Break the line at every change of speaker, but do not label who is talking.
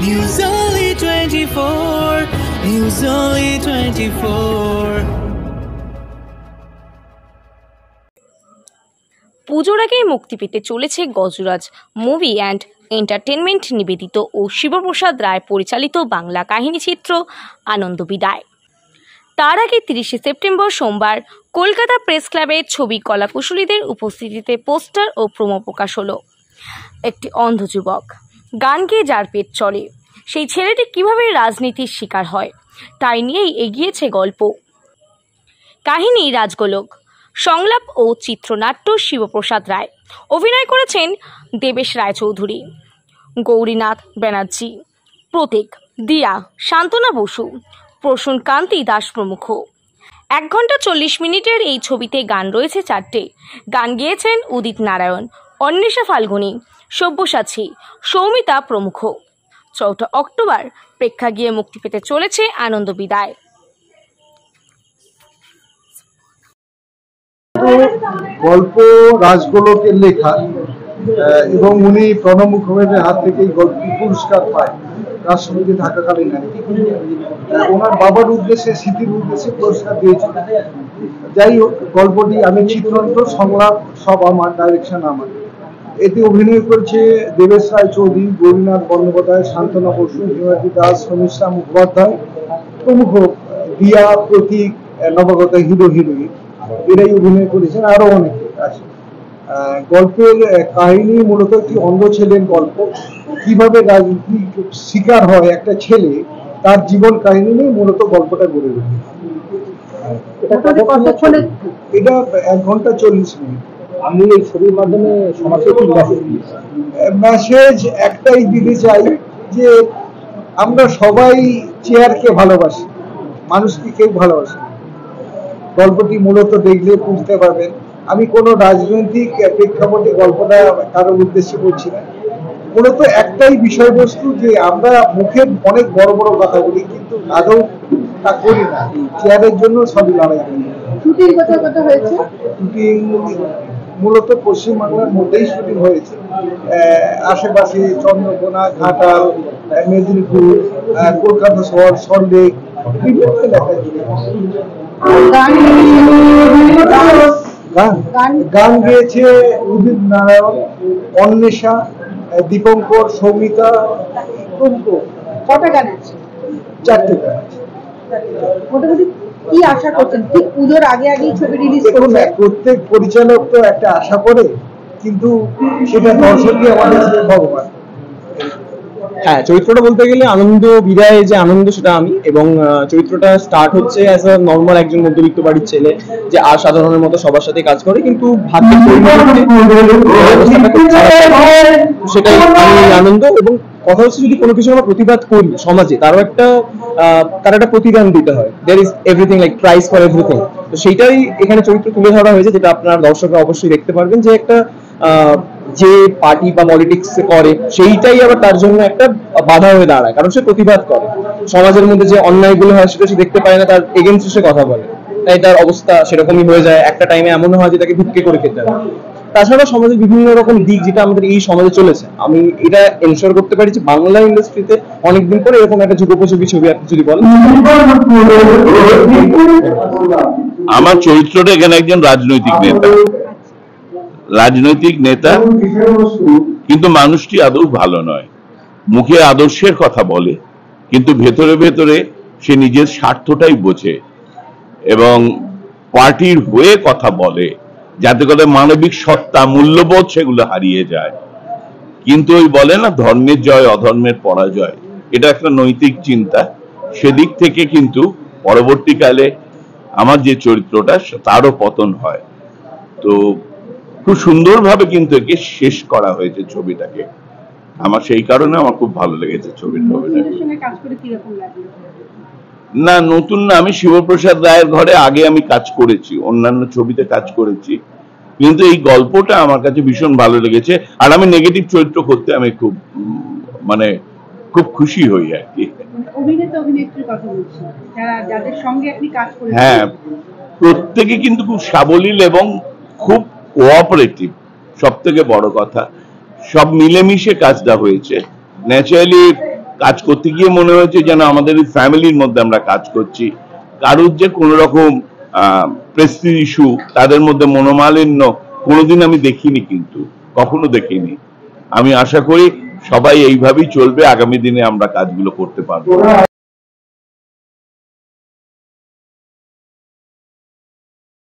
News Only 24. News Only 24.
পুজোর আগেই মুক্তি পেতে চলেছে গজরাজ মুভি অ্যান্ড এন্টারটেনমেন্ট নিবেদিত ও শিবপ্রসাদ রায় পরিচালিত বাংলা কাহিনী চিত্র আনন্দ বিদায়। তার আগে 30শে সেপ্টেম্বর সোমবার কলকাতা প্রেস ক্লাবে ছবি কলাকুশলীদের উপস্থিতিতে পোস্টার ও প্রোমো প্রকাশ হলো। একটি অন্ধ যুবক গান গেয়ে যার পেট চলে, সেই ছেলেটি কিভাবে রাজনীতির শিকার হয় তাই নিয়েই এগিয়েছে গল্প। কাহিনী রাজগোলক, সংলাপ ও চিত্রনাট্য শিবপ্রসাদ রায়, অভিনয় করেছেন দেবেশ রায়চৌধুরী, গৌরীনাথ ব্যানার্জি, প্রতীক, দিয়া, শান্তনা বসু, প্রসূন কান্তি দাস প্রমুখ। 1 ঘন্টা 40 মিনিটের এই ছবিতে গান রয়েছে 4টে। গান গেয়েছেন উদিত নারায়ণ, অন্বেষা ফাল্গুনী, সব্যসাচী, সৌমিতা প্রমুখ। 4 অক্টোবর প্রেক্ষাগৃহে মুক্তি পেতে চলেছে আনন্দ বিদায়।
গল্প রাজগোলকের লেখা এবং উনি প্রণব মুখোপাধ্যায়ের হাত থেকে গল্প পুরস্কার পায় রাষ্ট্রপতি থাকাকালীন। ওনার বাবার উদ্দেশ্যে, স্মৃতির উদ্দেশ্যে পুরস্কার দিয়েছিল। যাই হোক, গল্পটি আমি চিত্রান্ত, সংলাপ সব আমার, ডাইরেকশন আমার। এতে অভিনয় করেছে দেবেশ রায়চৌধুরী, গৌরীনাথ বন্দ্যোপাধ্যায়, শান্তনা বসু, হিমাদ্রি দাস, সমীষা মুখোপাধ্যায় প্রমুখ, দিয়া, প্রতীক, নবাগত হিরো হিরোইন এরাই অভিনয় করেছেন, আরো অনেকে আছে। গল্পের কাহিনী মূলত একটি অন্ধ ছেলের গল্প, কিভাবে রাজনীতি শিকার হয় একটা ছেলে, তার জীবন কাহিনী নিয়ে মূলত গল্পটা গড়ে ওঠে। এটা 1 ঘন্টা 40 মিনিট।
আমি এই ছবির মাধ্যমে সমাজকে কি
মেসেজ একটাই দিতে চাই যে আমরা সবাই চেয়ারকে ভালোবাসি, মানুষকে কেউ ভালোবাসি। গল্পটি মূলত দেখলে বুঝতে পারবেন। আমি কোনো রাজনৈতিক প্রেক্ষাপটে গল্পটা কারোর উদ্দেশ্যে বলছি না, মূলত একটাই বিষয়বস্তু যে আমরা মুখে অনেক বড় বড় কথা বলি কিন্তু আদৌ তা করি না। চেয়ারের জন্য সবই লড়াই করি।
শুটিং কোথায় হয়েছে?
শুটিং মূলত পশ্চিমবাংলার মধ্যেই শুটিং হয়েছে, আশেপাশে চন্দ্রকোনা, ঘাটাল, মেদিনীপুর, কলকাতা শহর, সল্টলেক, বিভিন্ন এলাকায়। গান গেয়েছে উদিত নারায়ণ, অন্বেষা, দীপঙ্কর, সৌমিতা প্রমুখ।
কটা গান আছে?
4টে গান আছে।
মোটামুটি কি আশা করছেন? ঠিক পুজোর আগেই ছবি রিলিজ করবে?
প্রত্যেক পরিচালক তো একটা আশা করে, কিন্তু সেটা দর্শকই আমাদের ভগবান।
হ্যাঁ, চরিত্রটা বলতে গেলে আনন্দ বিদায় যে আনন্দ সেটা আমি, এবং চরিত্রটা স্টার্ট হচ্ছে অ্যাজ আ নর্মাল একজন মধ্যবিত্ত বাড়ির ছেলে যে আর সাধারণের মতো সবার সাথে কাজ করে, কিন্তু ভাগ্যের সেটাই আমি আনন্দ। এবং কথা হচ্ছে যদি কোনো কিছু আমরা প্রতিবাদ করি সমাজে, তার একটা প্রতিদান দিতে হয়। There is everything like price for everything. তো সেইটাই এখানে চরিত্র তুলে ধরা হয়েছে, যেটা আপনার দর্শকরা অবশ্যই দেখতে পারবেন, যে একটা যে পার্টি বা পলিটিক্স করে সেইটাই আবার তার জন্য একটা বাধা হয়ে দাঁড়ায়, কারণ সে প্রতিবাদ করে। সমাজের মধ্যে যে অন্যায়গুলো হয় সেটা সে দেখতে পায় না, তার এগেইনস্টে সে কথা বলে, তাই তার অবস্থা সেরকমই হয়ে যায়। একটা টাইমে এমন হয় যে তাকে ভিক্ষে করে খেতে হয়। তাছাড়া সমাজের বিভিন্ন রকম দিক যেটা আমাদের এই সমাজে চলেছে, আমি এটা এনশিওর করতে পারি যে বাংলা ইন্ডাস্ট্রিতে অনেকদিন পরে এরকম একটা যুগোপযোগী ছবি আপনি যদি বলেন।
আমার চরিত্রটা এখানে একজন রাজনৈতিক নেতা, কিন্তু মানুষটি আদৌ ভালো নয়। মুখে আদর্শের কথা বলে, কিন্তু ভেতরে ভেতরে সে নিজের স্বার্থটাই বোঝে এবং পার্টির হয়ে কথা বলে, যাতে করে মানবিক সত্তা, মূল্যবোধ সেগুলো হারিয়ে যায়। কিন্তু ওই বলে না, ধর্মের জয় অধর্মের পরাজয়, এটা একটা নৈতিক চিন্তা। সেদিক থেকে কিন্তু পরবর্তীকালে আমার যে চরিত্রটা তারও পতন হয়। তো খুব সুন্দরভাবে কিন্তু একে শেষ করা হয়েছে ছবিটাকে। আমার সেই কারণে আমার খুব ভালো লেগেছে ছবিটা। না, নতুন না, আমি শিবপ্রসাদ রায়ের ঘরে আগে আমি কাজ করেছি, অন্যান্য ছবিতে কাজ করেছি, কিন্তু এই গল্পটা আমার কাছে ভীষণ ভালো লেগেছে। আর আমি নেগেটিভ চরিত্র করতে আমি খুব খুশি হই আর কি। হ্যাঁ, প্রত্যেকে কিন্তু খুব সাবলীল এবং খুব কোঅপারেটিভ। সব থেকে বড় কথা, সব মিলেমিশে কাজটা হয়েছে। ন্যাচারালি কাজ করতে গিয়ে মনে হয়েছে যেন আমাদের ফ্যামিলির মধ্যে আমরা কাজ করছি। কারোর যে কোনো রকম প্রেস্টিজ ইস্যু, তাদের মধ্যে মনোমালিন্য কোনোদিন আমি দেখিনি, কিন্তু কখনো দেখিনি। আমি আশা করি সবাই এইভাবেই চলবে, আগামী দিনে আমরা কাজগুলো করতে পারবো।